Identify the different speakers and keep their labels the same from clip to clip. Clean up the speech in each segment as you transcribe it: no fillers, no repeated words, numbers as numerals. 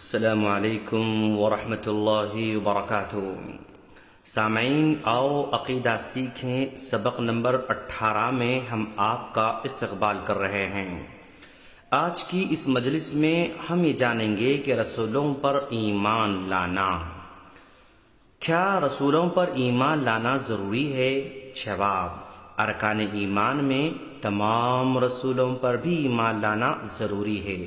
Speaker 1: السلام علیکم ورحمۃ اللہ وبرکاتہ۔ سامعین، آؤ عقیدہ سیکھیں سبق نمبر 18 میں ہم آپ کا استقبال کر رہے ہیں۔ آج کی اس مجلس میں ہم یہ جانیں گے کہ رسولوں پر ایمان لانا، کیا رسولوں پر ایمان لانا ضروری ہے؟ جواب: ارکان ایمان میں تمام رسولوں پر بھی ایمان لانا ضروری ہے۔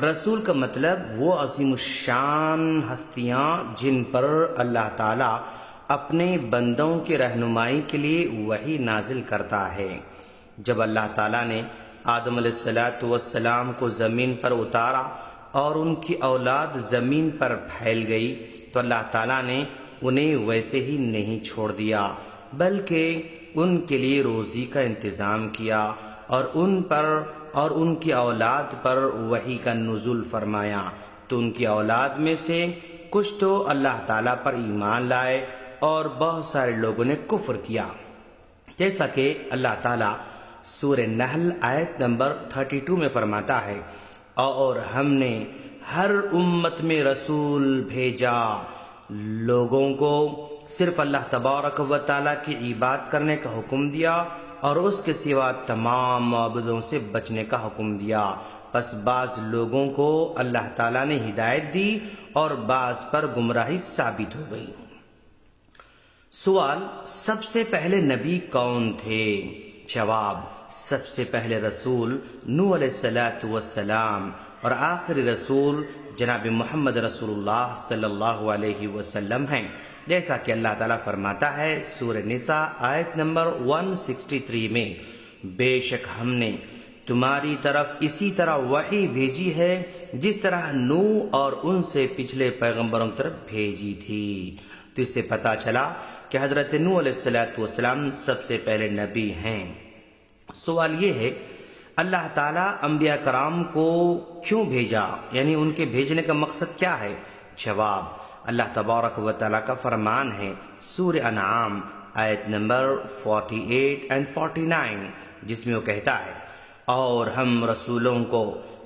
Speaker 1: رسول کا مطلب وہ عظیم الشان ہستیاں جن پر اللہ تعالیٰ اپنے بندوں کے رہنمائی کے لیے وحی نازل کرتا ہے۔ جب اللہ تعالیٰ نے آدم علیہ السلام کو زمین پر اتارا اور ان کی اولاد زمین پر پھیل گئی تو اللہ تعالیٰ نے انہیں ویسے ہی نہیں چھوڑ دیا، بلکہ ان کے لیے روزی کا انتظام کیا اور ان پر اور ان کی اولاد پر وحی کا نزول فرمایا، تو ان کی اولاد میں سے کچھ تو اللہ تعالیٰ پر ایمان لائے اور بہت سارے لوگوں نے کفر کیا، جیسا کہ اللہ تعالیٰ سورہ نحل آیت نمبر 32 میں فرماتا ہے، اور ہم نے ہر امت میں رسول بھیجا، لوگوں کو صرف اللہ تبارک و تعالیٰ کی عبادت کرنے کا حکم دیا اور اس کے سوا تمام معبودوں سے بچنے کا حکم دیا۔ پس بعض لوگوں کو اللہ تعالیٰ نے ہدایت دی اور بعض پر گمراہی ثابت ہو گئی۔ سوال: سب سے پہلے نبی کون تھے؟ جواب: سب سے پہلے رسول نوح علیہ السلام اور آخری رسول جناب محمد رسول اللہ صلی اللہ علیہ وسلم ہیں، جیسا کہ اللہ تعالیٰ فرماتا ہے سورہ نساء آیت نمبر 163 میں، بے شک ہم نے تمہاری طرف اسی طرح وحی بھیجی ہے جس طرح نوح اور ان سے پچھلے پیغمبروں کی طرف بھیجی تھی۔ تو اس سے پتہ چلا کہ حضرت نوح علیہ السلام سب سے پہلے نبی ہیں۔ سوال یہ ہے، اللہ تعالیٰ انبیاء کرام کو کیوں بھیجا، یعنی ان کے بھیجنے کا مقصد کیا ہے؟ جواب: اللہ تبارک و تعالیٰ کا فرمان ہے سورہ انعام آیت نمبر 48 اور 49، جس میں وہ کہتا ہے، اور ہم رسولوں کو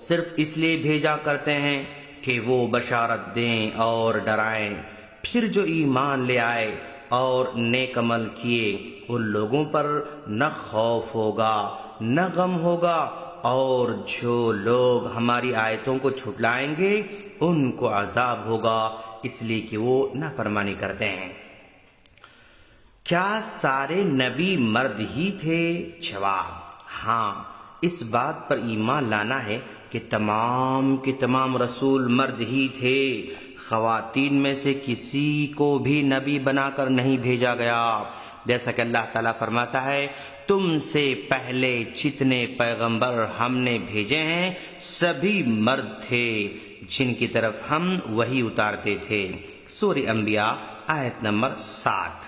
Speaker 1: صرف اس لیے بھیجا کرتے ہیں کہ وہ بشارت دیں اور ڈرائیں، پھر جو ایمان لے آئے اور نیک عمل کیے ان لوگوں پر نہ خوف ہوگا نہ غم ہوگا، اور جو لوگ ہماری آیتوں کو جھٹلائیں گے ان کو عذاب ہوگا، اس لیے کہ وہ نافرمانی کرتے ہیں۔ کیا سارے نبی مرد ہی تھے؟ جواب: ہاں، اس بات پر ایمان لانا ہے کہ تمام کے تمام رسول مرد ہی تھے، خواتین میں سے کسی کو بھی نبی بنا کر نہیں بھیجا گیا، جیسا کہ اللہ تعالیٰ فرماتا ہے، تم سے پہلے جتنے پیغمبر ہم نے بھیجے ہیں سبھی مرد تھے جن کی طرف ہم وحی اتارتے تھے۔ سورہ انبیاء آیت نمبر 7۔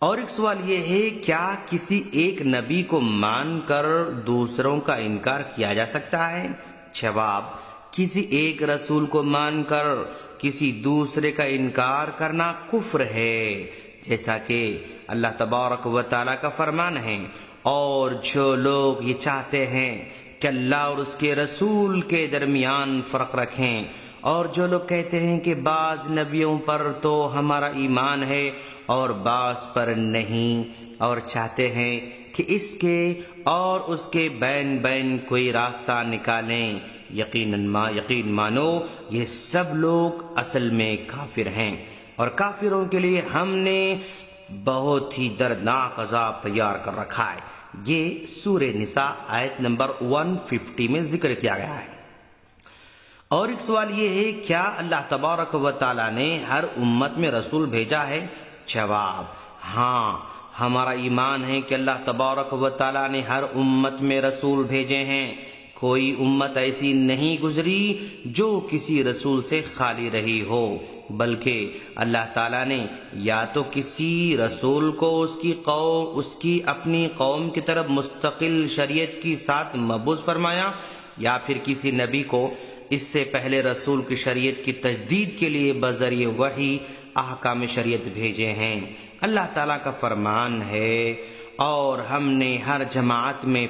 Speaker 1: اور ایک سوال یہ ہے، کیا کسی ایک نبی کو مان کر دوسروں کا انکار کیا جا سکتا ہے؟ جواب: کسی ایک رسول کو مان کر کسی دوسرے کا انکار کرنا کفر ہے، جیسا کہ اللہ تبارک و تعالیٰ کا فرمان ہے، اور جو لوگ یہ چاہتے ہیں کہ اللہ اور اس کے رسول کے درمیان فرق رکھیں، اور جو لوگ کہتے ہیں کہ بعض نبیوں پر تو ہمارا ایمان ہے اور بعض پر نہیں، اور چاہتے ہیں کہ اس کے اور اس کے بین کوئی راستہ نکالیں، یقین مانو یہ سب لوگ اصل میں کافر ہیں، اور کافروں کے لیے ہم نے بہت ہی دردناک عذاب تیار کر رکھا ہے۔ یہ سورہ نساء آیت نمبر 150 میں ذکر کیا گیا ہے۔ اور ایک سوال یہ ہے، کیا اللہ تبارک و تعالیٰ نے ہر امت میں رسول بھیجا ہے؟ جواب: ہاں، ہمارا ایمان ہے کہ اللہ تبارک و تعالیٰ نے ہر امت میں رسول بھیجے ہیں، کوئی امت ایسی نہیں گزری جو کسی رسول سے خالی رہی ہو، بلکہ اللہ تعالیٰ نے یا تو کسی رسول کو اس کی اپنی قوم کی طرف مستقل شریعت کے ساتھ مبعوث فرمایا، یا پھر کسی نبی کو اس سے پہلے رسول کی شریعت کی تجدید کے لیے بذریعہ وحی احکام شریعت بھیجے ہیں۔ اللہ تعالیٰ کا فرمان ہے، اور ہم نے ہر جماعت میں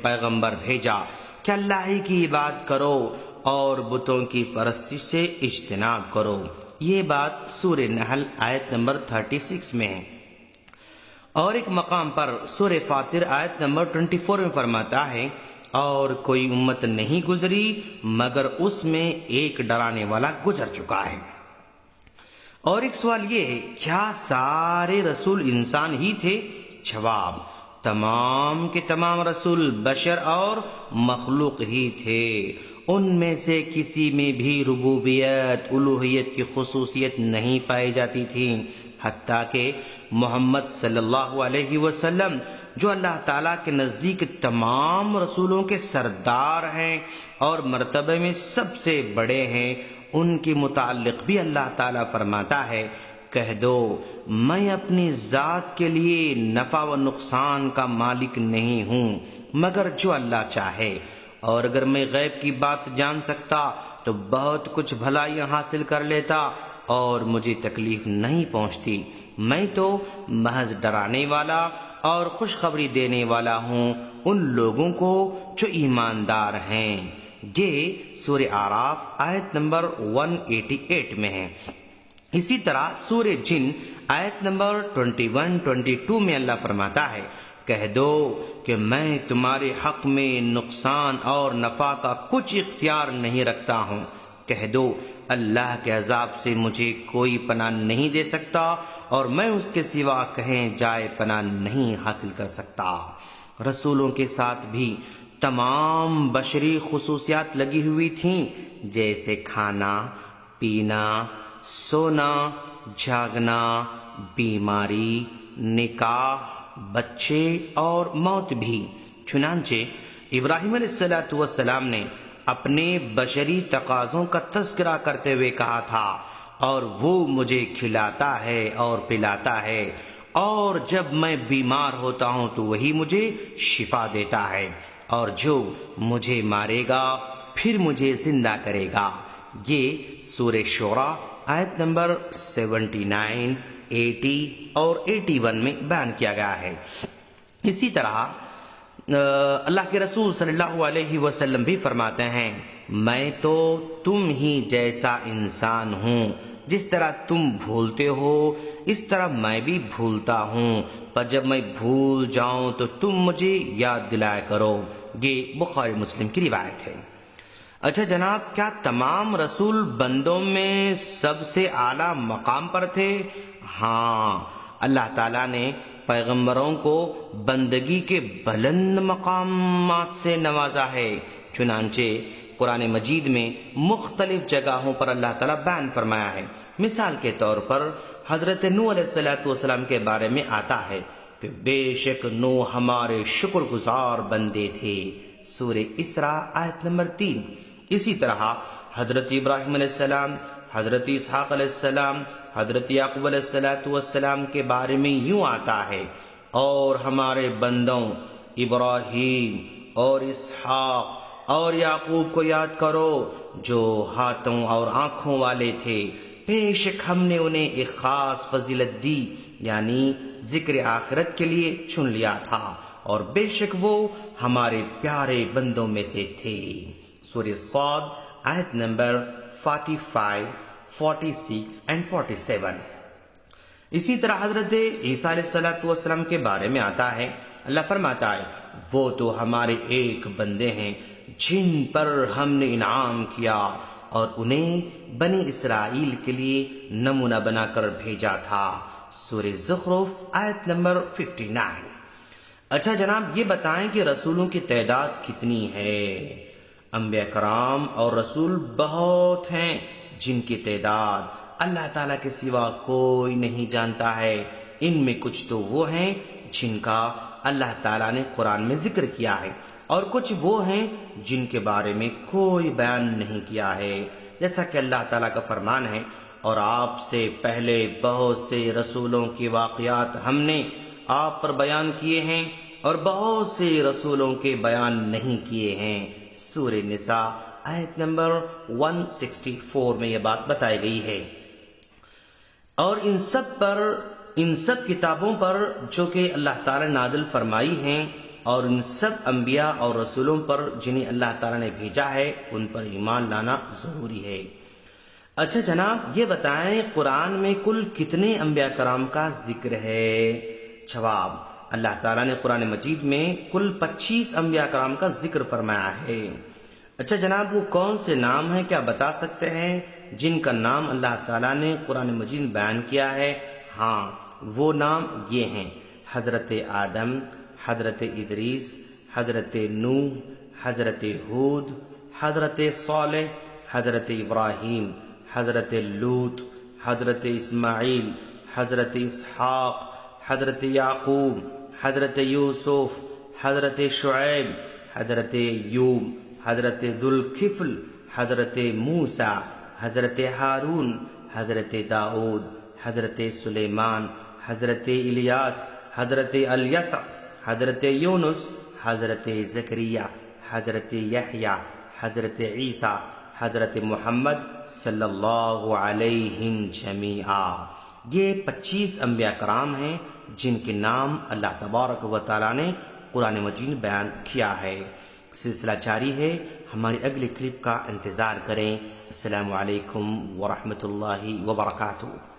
Speaker 1: پیغمبر بھیجا کہ اللہ ہی کی عبادت کرو اور بتوں کی پرستش سے اجتناب کرو۔ یہ بات سورہ نحل آیت نمبر 36 میں ہے۔ اور ایک مقام پر سورہ فاطر آیت نمبر 24 میں فرماتا ہے، اور کوئی امت نہیں گزری مگر اس میں ایک ڈرانے والا گزر چکا ہے۔ اور ایک سوال یہ ہے، کیا سارے رسول انسان ہی تھے؟ جواب، تمام کے تمام رسول بشر اور مخلوق ہی تھے۔ ان میں سے کسی میں بھی ربوبیت الوہیت کی خصوصیت نہیں پائی جاتی تھی، حتیٰ کہ محمد صلی اللہ علیہ وسلم جو اللہ تعالیٰ کے نزدیک تمام رسولوں کے سردار ہیں اور مرتبے میں سب سے بڑے ہیں، ان کے متعلق بھی اللہ تعالیٰ فرماتا ہے، کہہ دو میں اپنی ذات کے لیے نفع و نقصان کا مالک نہیں ہوں مگر جو اللہ چاہے، اور اگر میں غیب کی بات جان سکتا تو بہت کچھ بھلائیاں حاصل کر لیتا اور مجھے تکلیف نہیں پہنچتی۔ میں تو محض ڈرانے والا اور خوشخبری دینے والا ہوں ان لوگوں کو جو ایماندار ہیں۔ یہ سورہ اعراف آیت نمبر 188 میں ہے۔ اسی طرح سورہ جن آیت نمبر 21-22 میں اللہ فرماتا ہے، کہہ دو کہ میں تمہارے حق میں نقصان اور نفع کا کچھ اختیار نہیں رکھتا ہوں۔ کہہ دو اللہ کے عذاب سے مجھے کوئی پناہ نہیں دے سکتا اور میں اس کے سوا کہیں جائے پناہ نہیں حاصل کر سکتا۔ رسولوں کے ساتھ بھی تمام بشری خصوصیات لگی ہوئی تھیں، جیسے کھانا، پینا، سونا، جاگنا، بیماری، نکاح، بچے اور موت بھی۔ چنانچہ ابراہیم علیہ السلام نے اپنے بشری تقاضوں کا تذکرہ کرتے ہوئے کہا تھا، اور وہ مجھے کھلاتا ہے اور پلاتا ہے، اور جب میں بیمار ہوتا ہوں تو وہی مجھے شفا دیتا ہے، اور جو مجھے مارے گا پھر مجھے زندہ کرے گا۔ یہ سورہ شعراء آیت نمبر 79، 80 اور 81 میں بیان کیا گیا ہے۔ اسی طرح اللہ کے رسول صلی اللہ علیہ وسلم بھی فرماتے ہیں، میں تو تم ہی جیسا انسان ہوں، جس طرح تم بھولتے ہو اس طرح میں بھی بھولتا ہوں، پر جب میں بھول جاؤں تو تم مجھے یاد دلایا کرو۔ یہ بخاری مسلم کی روایت ہے۔ اچھا جناب، کیا تمام رسول بندوں میں سب سے اعلیٰ مقام پر تھے؟ ہاں، اللہ تعالیٰ نے پیغمبروں کو بندگی کے بلند مقامات سے نوازا ہے۔ چنانچہ قرآن مجید میں مختلف جگہوں پر اللہ تعالیٰ بیان فرمایا ہے۔ مثال کے طور پر حضرت نوح علیہ السلام کے بارے میں آتا ہے کہ بے شک نوح ہمارے شکر گزار بندے تھے، سورہ اسراء آیت نمبر 3۔ اسی طرح حضرت ابراہیم علیہ السلام، حضرت اسحاق علیہ السلام، حضرت یعقوب علیہ السلام کے بارے میں یوں آتا ہے، اور ہمارے بندوں ابراہیم اور اسحاق اور یعقوب کو یاد کرو جو ہاتھوں اور آنکھوں والے تھے، بے شک ہم نے انہیں ایک خاص فضیلت دی، یعنی ذکر آخرت کے لیے چن لیا تھا، اور بے شک وہ ہمارے پیارے بندوں میں سے تھے، سورہ صاد آیت نمبر 45، 46 اور 47۔ اسی طرح حضرت عیسیٰ علیہ السلام کے بارے میں آتا ہے، اللہ فرماتا ہے، وہ تو ہمارے ایک بندے ہیں جن پر ہم نے انعام کیا اور انہیں بنی اسرائیل کے لیے نمونہ بنا کر بھیجا تھا، سورہ زخرف آیت نمبر 59۔ اچھا جناب، یہ بتائیں کہ رسولوں کی تعداد کتنی ہے؟ انبیاء کرام اور رسول بہت ہیں جن کی تعداد اللہ تعالیٰ کے سوا کوئی نہیں جانتا ہے۔ ان میں کچھ تو وہ ہیں جن کا اللہ تعالیٰ نے قرآن میں ذکر کیا ہے، اور کچھ وہ ہیں جن کے بارے میں کوئی بیان نہیں کیا ہے، جیسا کہ اللہ تعالیٰ کا فرمان ہے، اور آپ سے پہلے بہت سے رسولوں کے واقعات ہم نے آپ پر بیان کیے ہیں اور بہت سے رسولوں کے بیان نہیں کیے ہیں، سورہ نساء آیت نمبر 164 میں یہ بات بتائی گئی ہے۔ اور ان سب کتابوں پر جو کہ اللہ تعالی نے نازل فرمائی ہیں، اور ان سب انبیاء اور رسولوں پر جنہیں اللہ تعالیٰ نے بھیجا ہے ان پر ایمان لانا ضروری ہے۔ اچھا جناب، یہ بتائیں قرآن میں کل کتنے انبیاء کرام کا ذکر ہے؟ جواب، اللہ تعالیٰ نے قرآن مجید میں کل 25 انبیاء کرام کا ذکر فرمایا ہے۔ اچھا جناب، وہ کون سے نام ہیں، کیا بتا سکتے ہیں جن کا نام اللہ تعالیٰ نے قرآن مجید میں بیان کیا ہے؟ ہاں، وہ نام یہ ہیں: حضرت آدم، حضرت ادریس، حضرت نوح، حضرت ہود، حضرت صالح، حضرت ابراہیم، حضرت لوط، حضرت اسماعیل، حضرت اسحاق، حضرت یعقوب، حضرت یوسف، حضرت شعیب، حضرت ایوب، حضرت ذوالکفل، حضرت موسیٰ، حضرت ہارون، حضرت داؤد، حضرت سلیمان، حضرت الیاس، حضرت الیسع، حضرت یونس، حضرت زکریا، حضرت یحییٰ، حضرت عیسیٰ، حضرت محمد صلی اللہ علیہ جمیعا۔ یہ 25 انبیاء کرام ہیں جن کے نام اللہ تبارک و تعالیٰ نے قرآن مجید میں بیان کیا ہے۔ سلسلہ جاری ہے، ہماری اگلی کلپ کا انتظار کریں۔ السلام علیکم ورحمۃ اللہ وبرکاتہ۔